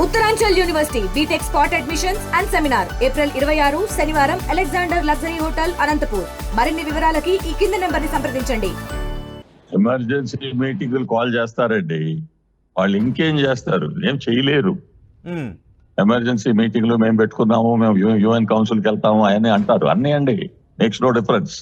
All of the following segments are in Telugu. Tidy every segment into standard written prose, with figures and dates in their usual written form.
Uttaranchal university BTech spot admissions and seminar April 26 శనివారం అలెగ్జాండర్ లగ్జరీ హోటల్ అనంతపూర్. మరిన్ని వివరాలకి ఈ కింది నెంబర్ ని సంప్రదించండి. ఎమర్జెన్సీ మీటింగులు కాల్ చేస్తారండి, వాళ్ళు ఇంకేం చేస్తారు, ఏం చేయలేరు. ఎమర్జెన్సీ మీటింగ్లు మేము పెట్టుకున్నాము, మేము యుఎన్ కౌన్సిల్ కి వెళ్తాము అని అంటారు. అన్ని అండి, మేక్స్ నో డిఫరెన్స్.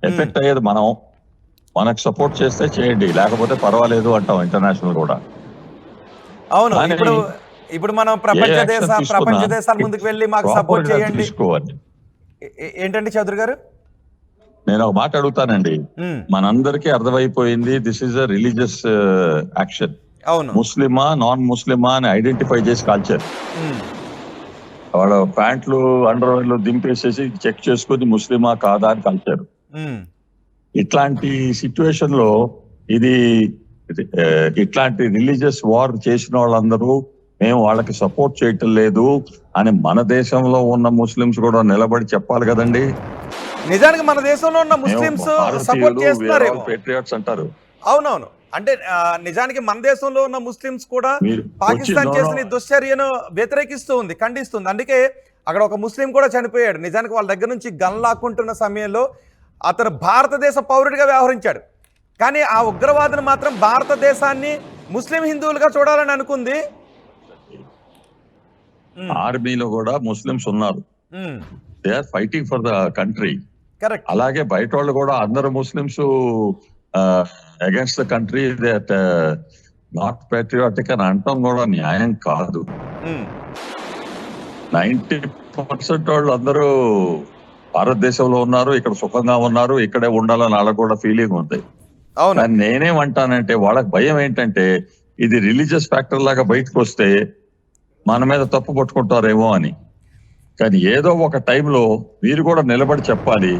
ఎఫెక్ట్ అయ్యేది మనం. మనకు సపోర్ట్ చేస్తే చేయండి, లేకపోతే పర్వాలేదు అంటాం ఇంటర్నేషనల్ కూడా. అవును, ఇప్పుడు మనం ప్రపంచ దేశాల ముందుకు వెళ్ళి మాకు సపోర్ట్ చేయండి ఏంటండి చౌదరి గారు? నేను ఒక మాట అడుగుతానండి. మనందరికీ అర్థమైపోయింది, this is a religious action. అవును, ముస్లిమా నాన్ ముస్లిమా అని ఐడెంటిఫై చేసి కాల్చారు. వాళ్ళ ప్యాంట్లు అండర్వేర్లు దింపేసేసి చెక్ చేసుకుని ముస్లిమా కాదా అని కాల్చారు. ఇట్లాంటి సిచ్యువేషన్ లో ఇట్లాంటి రిలీజియస్ వార్ చేసిన వాళ్ళందరూ మేము వాళ్ళకి సపోర్ట్ చేయటం లేదు అని మన దేశంలో ఉన్న ముస్లిమ్స్ కూడా నిలబడి చెప్పాలి కదండి. నిజానికి మన దేశంలో ఉన్న ముస్లిమ్స్ సపోర్ట్ చేస్తున్నారు, పేట్రియాట్స్ అంటారు. అవునవును, అంటే నిజానికి మన దేశంలో ఉన్న ముస్లిమ్స్ కూడా పాకిస్తాన్ చేసిన దుశ్చర్యను వ్యతిరేకిస్తూ ఉంది, ఖండిస్తుంది. అందుకే అక్కడ ఒక ముస్లిం కూడా చనిపోయాడు. నిజానికి వాళ్ళ దగ్గర నుంచి గన్ లాక్కుంటున్న సమయంలో అతను భారతదేశ పౌరుడిగా వ్యవహరించాడు. కానీ ఆ ఉగ్రవాదులు మాత్రం భారతదేశాన్ని ముస్లిం హిందువులుగా చూడాలని అనుకుంది. ఆర్మీలో కూడా ముస్లిమ్స్ ఉన్నారు, they are fighting for the country. Correct. అలాగే బయట వాళ్ళు కూడా అందరు Muslims against the country, that not patriotic అని అంటాం కూడా న్యాయం కాదు. 90% వాళ్ళు అందరూ భారతదేశంలో ఉన్నారు, ఇక్కడ సుఖంగా ఉన్నారు, ఇక్కడే ఉండాలని వాళ్ళకు కూడా ఫీలింగ్ ఉంది. కానీ నేనేమంటానంటే వాళ్ళకి భయం ఏంటంటే ఇది రిలీజియస్ ఫ్యాక్టర్ లాగా బయటకు వస్తే మన మీద తప్పు పట్టుకుంటారేమో అని. కానీ ఏదో ఒక టైంలో మీరు కూడా నిలబడి చెప్పాలి,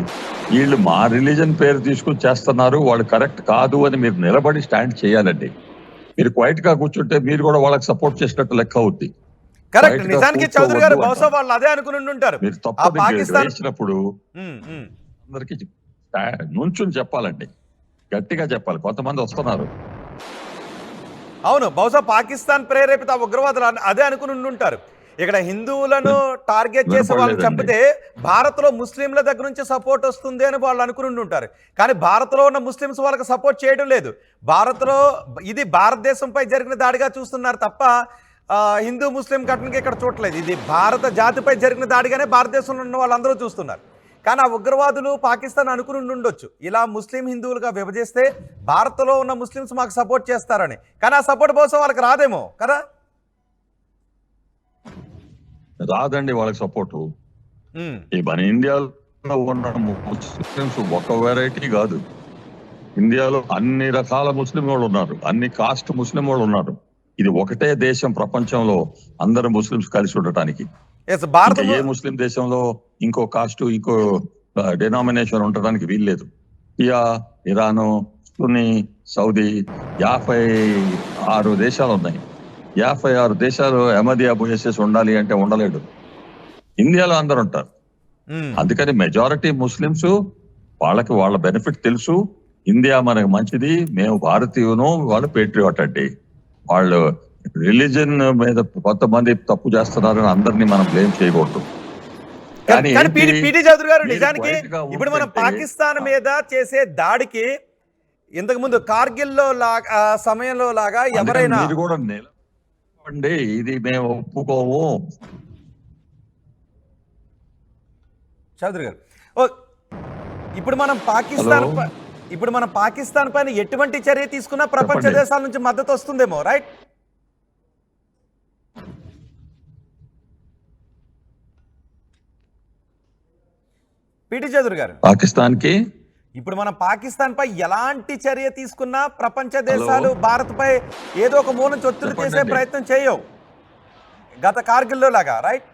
వీళ్ళు మా రిలీజన్ పేరు తీసుకుని చేస్తున్నారు, వాళ్ళు కరెక్ట్ కాదు అని మీరు నిలబడి స్టాండ్ చేయాలండి. మీరు క్వైట్ గా కూర్చుంటే మీరు కూడా వాళ్ళకి సపోర్ట్ చేసినట్టు లెక్క అవుద్ది. కరెక్ట్. నిజానికి చౌదరి గారు బహుశా వాళ్ళు అదే అనుకుని ఉంటారు. మీరు తప్పు వేసినప్పుడు అందరికి నుంచుని చెప్పాలండి, గట్టిగా చెప్పాలి. కొంతమంది వస్తున్నారు. అవును, బహుశా పాకిస్తాన్ ప్రేరేపిత ఉగ్రవాదులు అదే అనుకుని ఉంటారు. ఇక్కడ హిందువులను టార్గెట్ చేసి వాళ్ళు చంపితే భారత్ లో ముస్లింల దగ్గర నుంచి సపోర్ట్ వస్తుంది అని వాళ్ళు అనుకుని ఉంటారు. కానీ భారత్ లో ఉన్న ముస్లిమ్స్ వాళ్ళకి సపోర్ట్ చేయడం లేదు. భారత్ లో ఇది భారతదేశంపై జరిగిన దాడిగా చూస్తున్నారు తప్ప హిందూ ముస్లిం ఘటనకి ఇక్కడ చూడలేదు. ఇది భారత జాతిపై జరిగిన దాడిగానే భారతదేశంలో ఉన్న వాళ్ళందరూ చూస్తున్నారు. కానీ ఆ ఉగ్రవాదులు పాకిస్తాన్ అనుకుని ఉండొచ్చు, ఇలా ముస్లిం హిందువులుగా విభజిస్తే భారత్లో ఉన్న ముస్లిమ్స్ మాకు సపోర్ట్ చేస్తారని. కానీ ఆ సపోర్ట్ బహుశా వాళ్ళకి రాదేమో కదా. రాదండి వాళ్ళకి సపోర్టు. మన ఇండియాలో ఉన్న ముస్లిమ్స్ ఒక వెరైటీ కాదు. ఇండియాలో అన్ని రకాల ముస్లిం వాళ్ళు ఉన్నారు, అన్ని కాస్ట్ ముస్లిం వాళ్ళు ఉన్నారు. ఇది ఒకటే దేశం ప్రపంచంలో అందరు ముస్లిమ్స్ కలిసి ఉండటానికి. ఏ ముస్లిం దేశంలో ఇంకో కాస్ట్ ఇంకో డినామినేషన్ ఉండటానికి వీల్లేదు. ఇరాను, సున్నీ, సౌదీ 56 దేశాలు ఉన్నాయి. 56 దేశాలు అహ్మదియా పోయేసేసి ఉండాలి అంటే ఉండలేడు. ఇండియాలో అందరు ఉంటారు. అందుకని మెజారిటీ ముస్లిమ్స్ వాళ్ళకి వాళ్ళ బెనిఫిట్ తెలుసు. ఇండియా మనకు మంచిది, మేము భారతీయును, వాళ్ళు పేట్రియాట్ అండి. వాళ్ళు రిలీజన్ మీద కొంతమంది తప్పు చేస్తున్నారని అందరినీ మనం బ్లేమ్ చేయకూడదు. కానీ పీటీ చౌదరి గారు, నిజానికి ఇప్పుడు మనం పాకిస్తాన్ మీద చేసే దాడికి ఇంతకు ముందు కార్గిల్ లో సమయంలో లాగా ఎవరైనా కూడా నిలబడండి, ఇది మేము ఒప్పుకోము. చౌదరి గారు, ఇప్పుడు మనం పాకిస్తాన్ పైన ఎటువంటి చర్య తీసుకున్నా ప్రపంచ దేశాల నుంచి మద్దతు వస్తుందేమో, రైట్? పీటీ చౌదరి గారు, పాకిస్తాన్కి ఇప్పుడు మనం పాకిస్తాన్ పై ఎలాంటి చర్య తీసుకున్నా ప్రపంచ దేశాలు భారత్ పై ఏదో ఒక మూల నుంచి ఒత్తిడి చేసే ప్రయత్నం చేయవు, గత కార్గిల్లో లాగా, రైట్?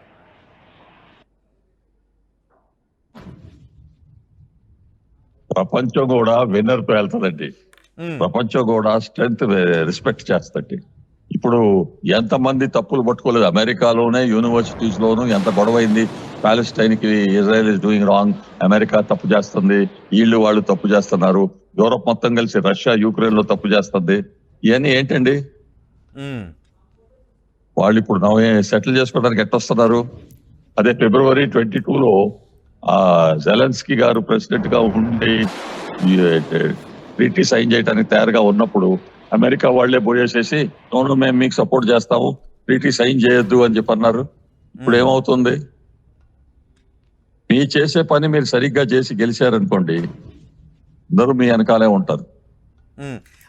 ప్రపంచం కూడా విన్నర్ తో వెళ్తుందండి. ప్రపంచం కూడా స్ట్రెంగ్త్ రెస్పెక్ట్ చేస్తుంది. ఇప్పుడు ఎంతమంది తప్పులు పట్టుకోలేదు. అమెరికాలోనే యూనివర్సిటీస్ లోను ఎంత గొడవైంది. ప్యాలెస్టైన్ కి Israel is doing wrong, America తప్పు చేస్తుంది, వాళ్ళు తప్పు చేస్తున్నారు, యూరోప్ మొత్తం కలిసి రష్యా యుక్రెయిన్ లో తప్పు చేస్తుంది. ఇవన్నీ ఏంటండి? వాళ్ళు ఇప్పుడు సెటిల్ చేసుకోవడానికి ఎట్టొస్తున్నారు? అదే February 22లో జెలెన్స్కీ గారు ప్రెసిడెంట్ గా ఉండి ట్రీటీ సైన్ చేయడానికి తయారుగా ఉన్నప్పుడు అమెరికా వాళ్లే పోయేసేసి నోను మేము మీకు సపోర్ట్ చేస్తాము, ట్రీటీ సైన్ చేయొద్దు అని చెప్పి అన్నారు. ఇప్పుడు ఏమవుతుంది? మీ చేసే పని మీరు సరిగ్గా చేసి గెలిచారనుకోండి, అందరూ మీ వెనకాలే ఉంటారు.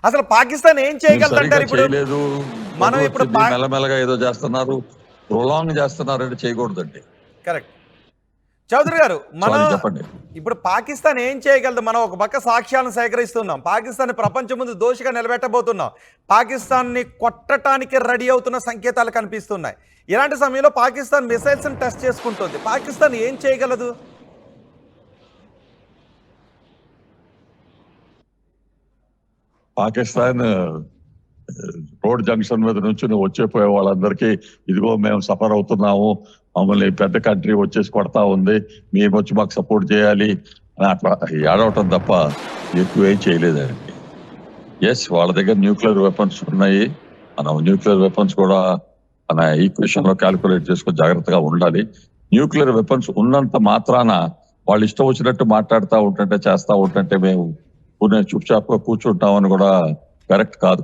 అసలు పాకిస్తాన్ ఏం చేయగలదంటారు? ఇప్పుడు చేయలేదు, మనం ఇప్పుడు మెల్లమెల్లగా ఏదో చేస్తున్నారు, ప్రొలాంగ్ చేస్తున్నారు అంటే చేయకూడదండి. కరెక్ట్. చౌదరి గారు, మనం చెప్పండి, ఇప్పుడు పాకిస్తాన్ ఏం చేయగలదు? మనం ఒక పక్క సాక్ష్యాలను సేకరిస్తున్నాం, పాకిస్తాన్ ప్రపంచం ముందు దోషిగా నిలబెట్టబోతున్నాం, పాకిస్తాన్ని కొట్టడానికి రెడీ అవుతున్న సంకేతాలు కనిపిస్తున్నాయి. ఇలాంటి సమయంలో పాకిస్తాన్ మిసైల్స్ టెస్ట్ చేసుకుంటుంది. పాకిస్తాన్ ఏం చేయగలదు? పాకిస్తాన్ రోడ్ జంక్షన్ మీద నుంచి వచ్చేపోయే వాళ్ళందరికీ ఇదిగో మేము సఫర్ అవుతున్నాము, మమ్మల్ని పెద్ద కంట్రీ వచ్చేసి కొడతా ఉంది, మేము వచ్చి మాకు సపోర్ట్ చేయాలి అని అట్లా ఏడవటం తప్ప ఎక్కువ ఏం చేయలేదండి. ఎస్, వాళ్ళ దగ్గర న్యూక్లియర్ వెపన్స్ ఉన్నాయి. మనం న్యూక్లియర్ వెపన్స్ కూడా మన ఈక్వేషన్ లో క్యాల్కులేట్ చేసుకుని జాగ్రత్తగా ఉండాలి. న్యూక్లియర్ వెపన్స్ ఉన్నంత మాత్రాన వాళ్ళు ఇష్టం వచ్చినట్టు మాట్లాడుతూ ఉంటుంటే చేస్తా ఉంటుంటే మేము చుప్చాప్గా కూర్చుంటామని కూడా కరెక్ట్ కాదు.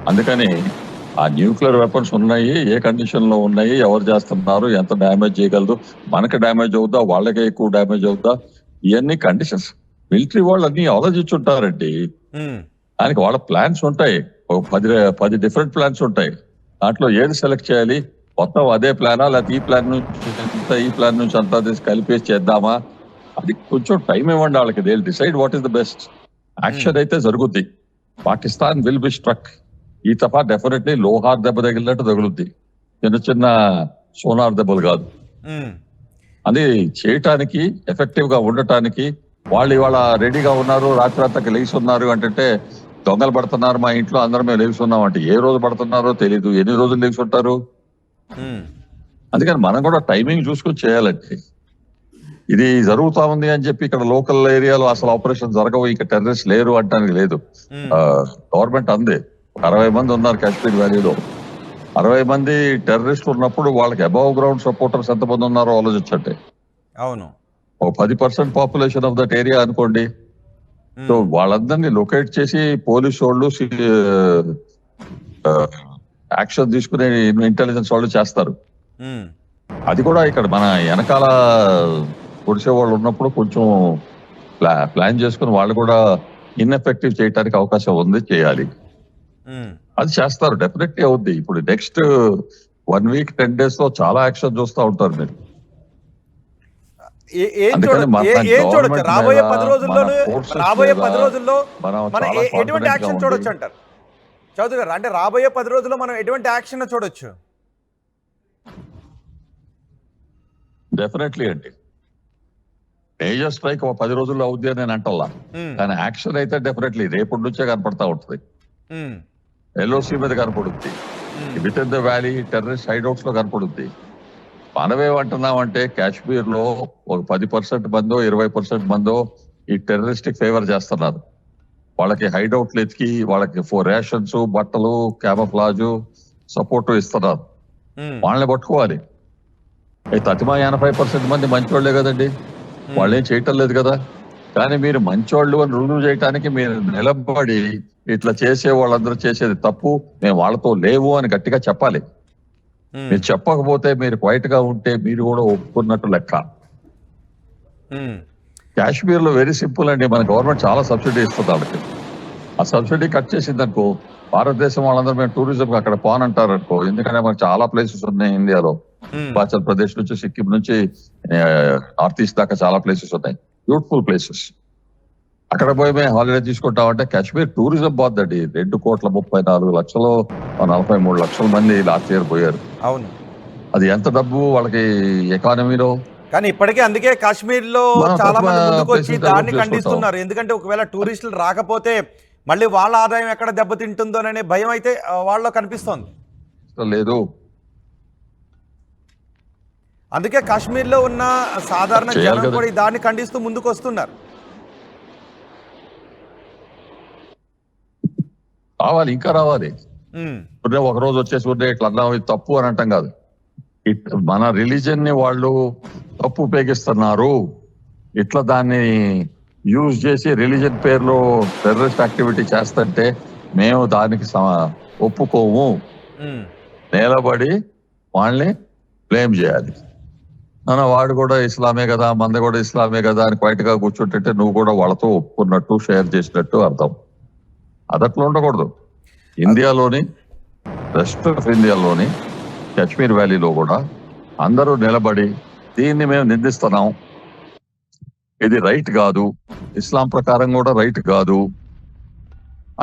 అందుకని ఆ న్యూక్లియర్ వెపన్స్ ఉన్నాయి, ఏ కండిషన్ లో ఉన్నాయి, ఎవరు చేస్తున్నారు, ఎంత డ్యామేజ్ చేయగలదు, మనకి డ్యామేజ్ అవుద్దా, వాళ్ళకే ఎక్కువ డ్యామేజ్ అవుద్దా, ఇవన్నీ కండిషన్స్ మిలిటరీ వాళ్ళు అన్ని ఆలోచించుంటారండి. దానికి వాళ్ళ ప్లాన్స్ ఉంటాయి, ఒక 10 డిఫరెంట్ ప్లాన్స్ ఉంటాయి. దాంట్లో ఏది సెలెక్ట్ చేయాలి, మొత్తం అదే ప్లానా లేకపోతే ఈ ప్లాన్ నుంచి ఈ ప్లాన్ నుంచి అంతా కలిపేసి చేద్దామా, అది కొంచెం టైం ఇవ్వండి వాళ్ళకి. They will decide what is the best. Action అయితే జరుగుద్ది. Pakistan will be struck. ఈ తప్ప డెఫినెట్లీ లోహార్ దెబ్బ తగిలినట్టు తగులుద్ది, చిన్న చిన్న సోనార్ దెబ్బలు కాదు. అది చేయటానికి, ఎఫెక్టివ్ గా ఉండటానికి వాళ్ళు ఇవాళ రెడీగా ఉన్నారు, రాత్రి లేచి ఉన్నారు అంటే దొంగలు పడుతున్నారు మా ఇంట్లో అందరం మేము లేచి ఉన్నాం అంటే ఏ రోజు పడుతున్నారో తెలీదు, ఎన్ని రోజులు లేచి ఉంటారు. అందుకని మనం కూడా టైమింగ్ చూసుకొని చేయాలండి. ఇది జరుగుతా ఉంది అని చెప్పి ఇక్కడ లోకల్ ఏరియాలో అసలు ఆపరేషన్ జరగవు, ఇక టెర్రరిస్ట్ లేరు అంటానికి లేదు. గవర్నమెంట్ అందే 60 మంది ఉన్నారు కాశ్మీర్ వ్యాలీలో. 60 మంది టెర్రరిస్టులు ఉన్నప్పుడు వాళ్ళకి అబౌవ్ గ్రౌండ్ సపోర్టర్స్ ఎంతమంది ఉన్నారో ఆలోచించండి. అవును, ఒక 10% పాపులేషన్ ఆఫ్ దట్ ఏరియా అనుకోండి. సో వాళ్ళందరినీ లొకేట్ చేసి పోలీసు వాళ్ళు యాక్షన్ తీసుకునే ఇంటెలిజెన్స్ వాళ్ళు చేస్తారు. అది కూడా ఇక్కడ మన వెనకాల పొడిసే వాళ్ళు ఉన్నప్పుడు కొంచెం ప్లాన్ చేసుకుని వాళ్ళు కూడా ఇన్ఎఫెక్టివ్ చేయడానికి అవకాశం ఉంది, చేయాలి. అది చేస్తారు, డెఫినెట్లీ అవుద్ది. ఇప్పుడు నెక్స్ట్ 1 వీక్ 10 days లో చాలా యాక్షన్ చూస్తూ ఉంటారు మీరు. రాబోయే 10 రోజుల్లో మనం ఎటువంటి యాక్షన్ చూడొచ్చు అంటారు చౌదరి గారు? అంటే రాబోయే 10 రోజుల్లో మనం ఎటువంటి యాక్షన్ చూడొచ్చు? డెఫినెట్లీ అండి, మేజర్ స్ట్రైక్ 10 రోజుల్లో అవుద్ది అని నేను అంటల్లా, కానీ యాక్షన్ అయితే డెఫినెట్లీ రేపటి నుంచే కనపడతా ఉంటుంది. ఎల్ఓసి మీద కనపడుద్ది, within the valley terrorist hideouts లో కనపడుద్ది. మనమేమంటున్నామంటే కాశ్మీర్ లో ఒక 10% మందో 20% మందో ఈ టెర్రరిస్టిక్ ఫేవర్ చేస్తున్నారు. వాళ్ళకి హైడౌట్లు ఎతికి వాళ్ళకి రేషన్స్, బట్టలు, క్యామఫ్లాజు సపోర్ట్ ఇస్తున్నారు. వాళ్ళని పట్టుకోవాలి. 80% మంది మంచోళ్లే కదండి, వాళ్ళేం చేయటం లేదు కదా. కానీ మీరు మంచోళ్ళు అని రుజువు చేయడానికి మీరు నిలబడి ఇట్లా చేసే వాళ్ళందరూ చేసేది తప్పు, మేము వాళ్ళతో లేవు అని గట్టిగా చెప్పాలి. మీరు చెప్పకపోతే, మీరు క్వైట్ గా ఉంటే మీరు కూడా ఒప్పుకున్నట్టు లెక్క. కాశ్మీర్ లో వెరీ సింపుల్ అండి, మన గవర్నమెంట్ చాలా సబ్సిడీ ఇస్తుంది వాళ్ళకి. ఆ సబ్సిడీ కట్ చేసింది అనుకో, భారతదేశం వాళ్ళందరూ మేము టూరిజం అక్కడ పోనంటారు అనుకో. ఎందుకంటే మనకు చాలా ప్లేసెస్ ఉన్నాయి ఇండియాలో, హిమాచల్ ప్రదేశ్ నుంచి సిక్కిం నుంచి నార్త్ ఈస్ట్ దాకా చాలా ప్లేసెస్ ఉన్నాయి, బ్యూటిఫుల్ ప్లేసెస్. అక్కడ పోయి మేము హాలిడే తీసుకుంటామంటే కాశ్మీర్ టూరిజం పోద్దండి. 2,34,00,000 43 లక్షల మంది లాస్ట్ ఇయర్ పోయారు. అవును, అది ఎంత డబ్బు వాళ్ళకి ఎకానమీలో. కానీ ఇప్పటికే అందుకే కాశ్మీర్ లో చాలా మంది ముందుకు వచ్చి దాన్ని ఖండిస్తున్నారు. ఎందుకంటే ఒకవేళ టూరిస్టులు రాకపోతే మళ్ళీ వాళ్ళ ఆదాయం ఎక్కడ దెబ్బతింటుందోననే భయం అయితే వాళ్ళలో కనిపిస్తోంది. లేదు, అందుకే కాశ్మీర్ లో ఉన్న సాధారణ జనం కూడా దాన్ని ఖండిస్తూ ముందుకు వస్తున్నారు. రావాలి, ఇంకా రావాలి. ఒక రోజు వచ్చేసి ఉంటే ఇట్లా అన్నా ఇది తప్పు అని అంటాం కాదు. మన రిలీజన్ ని వాళ్ళు తప్పు ఉపయోగిస్తున్నారు, ఇట్లా దాన్ని యూజ్ చేసి రిలీజన్ పేరులో టెర్రరిస్ట్ యాక్టివిటీ చేస్తుంటే మేము దానికి ఒప్పుకోము, నిలబడి వాళ్ళని బ్లేమ్ చేయాలి. వాడు కూడా ఇస్లామే కదా, మంద కూడా ఇస్లామే కదా అని క్వైట్ గా కూర్చుంటుంటే నువ్వు కూడా వాళ్ళతో ఒప్పుకున్నట్టు షేర్ చేసినట్టు అర్థం. అదట్లా ఉండకూడదు. ఇండియాలోని వెస్ట్ ఆఫ్ ఇండియాలోని కాశ్మీర్ వ్యాలీలో కూడా అందరూ నిలబడి దీన్ని మేము నిందిస్తున్నాం, ఇది రైట్ కాదు, ఇస్లాం ప్రకారం కూడా రైట్ కాదు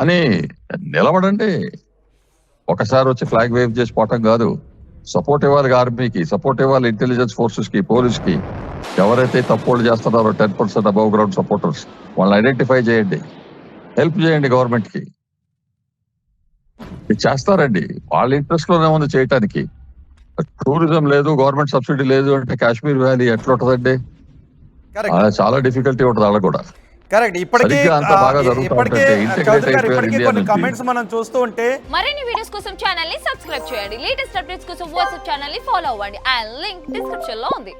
అని నిలబడండి. ఒకసారి వచ్చి ఫ్లాగ్ వేవ్ చేసి పోవటం కాదు. సపోర్ట్ ఇవ్వాలి ఆర్మీకి, సపోర్ట్ ఇవ్వాలి ఇంటెలిజెన్స్ ఫోర్సెస్ కి, పోలీస్ కి. ఎవరైతే తప్పులు చేస్తున్నారో 10% అబౌవ్ గ్రౌండ్ సపోర్టర్స్ వాళ్ళని ఐడెంటిఫై చేయండి, హెల్ప్ చేయండి గవర్నమెంట్ కి. ఇది చేస్తారండి, వాళ్ళ ఇంట్రెస్ట్ లోనే ఉంది చేయటానికి. టూరిజం లేదు, గవర్నమెంట్ సబ్సిడీ లేదు అంటే కాశ్మీర్ వ్యాలీ ఎట్లా ఉంటదండి? చాలా డిఫికల్టీ ఉంటుంది వాళ్ళకు కూడా. కరెక్ట్. ఇప్పటికీ కొన్ని ఇండియా కమెంట్స్ మనం చూస్తూ ఉంటే మరిన్ని వీడియోస్ కోసం ఛానల్ ని సబ్స్క్రైబ్ చేయండి. లేటెస్ట్ అప్డేట్స్ కోసం వాట్సాప్ ఛానల్ ని ఫాలో అవ్వండి. ఆ లింక్ డిస్క్రిప్షన్ లో ఉంది.